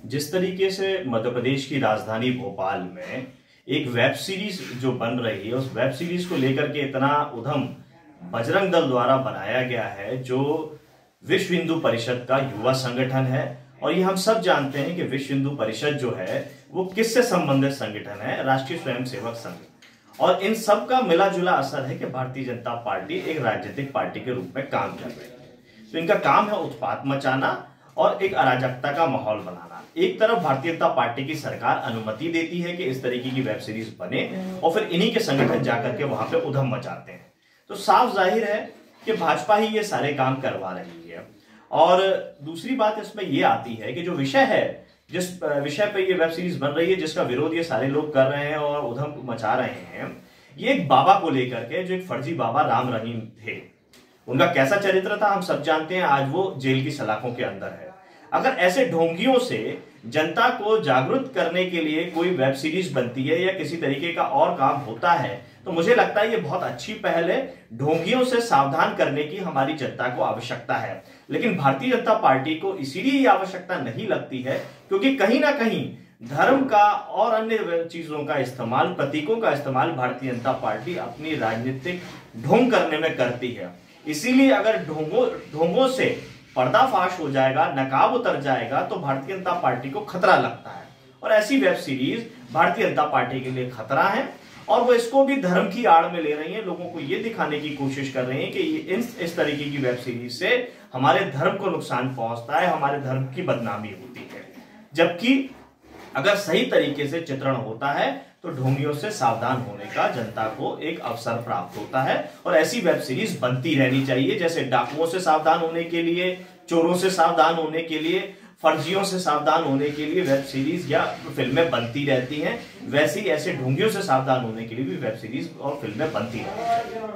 जिस तरीके से मध्य प्रदेश की राजधानी भोपाल में एक वेब सीरीज जो बन रही है, उस वेब सीरीज को लेकर के इतना उधम बजरंग दल द्वारा बनाया गया है, जो विश्व हिंदू परिषद का युवा संगठन है। और ये हम सब जानते हैं कि विश्व हिंदू परिषद जो है वो किससे संबंधित संगठन है, राष्ट्रीय स्वयंसेवक संघ। और इन सब का मिला जुला असर है कि भारतीय जनता पार्टी एक राजनीतिक पार्टी के रूप में काम कर रही है। तो इनका काम है उत्पात मचाना और एक अराजकता का माहौल बनाना। एक तरफ भारतीय जनता पार्टी की सरकार अनुमति देती है कि इस तरीके की वेब सीरीज बने और फिर इन्हीं के संगठन जाकर के वहां पे उधम मचाते हैं। तो साफ जाहिर है कि भाजपा ही ये सारे काम करवा रही है। और दूसरी बात इसमें ये आती है कि जो विषय है, जिस विषय पे ये वेब सीरीज बन रही है, जिसका विरोध ये सारे लोग कर रहे हैं और उधम मचा रहे हैं, ये एक बाबा को लेकर के, जो एक फर्जी बाबा राम रहीम थे। उनका कैसा चरित्र था हम सब जानते हैं। आज वो जेल की सलाखों के अंदर है। अगर ऐसे ढोंगियों से जनता को जागरूक करने के लिए कोई वेब सीरीज बनती है या किसी तरीके का और काम होता है, तो मुझे लगता है ये बहुत अच्छी पहल है। ढोंगियों से सावधान करने की हमारी जनता को आवश्यकता है। लेकिन भारतीय जनता पार्टी को इसीलिए ये आवश्यकता नहीं लगती है क्योंकि कहीं ना कहीं धर्म का और अन्य चीजों का इस्तेमाल, प्रतीकों का इस्तेमाल भारतीय जनता पार्टी अपनी राजनीतिक ढोंग करने में करती है। इसीलिए अगर ढोंगों से पर्दाफाश हो जाएगा, नकाब उतर जाएगा, तो भारतीय जनता पार्टी को खतरा लगता है। और ऐसी web series Bharatiya Janata party के लिए खतरा है और वो इसको भी धर्म की आड़ में ले रही है। लोगों को ये दिखाने की कोशिश कर रहे हैं कि इस तरीके की वेब सीरीज से हमारे धर्म को नुकसान पहुंचता है, हमारे धर्म की बदनामी होती है। जबकि अगर सही तरीके से चित्रण होता है तो ढोंगियों से सावधान होने का जनता को एक अवसर प्राप्त होता है। और ऐसी वेब सीरीज बनती रहनी चाहिए। जैसे डाकुओं से सावधान होने के लिए, चोरों से सावधान होने के लिए, फर्जियों से सावधान होने के लिए वेब सीरीज या फिल्में बनती रहती हैं, वैसे ही ऐसे ढोंगियों से सावधान होने के लिए भी वेब सीरीज और फिल्में बनती रहती हैं।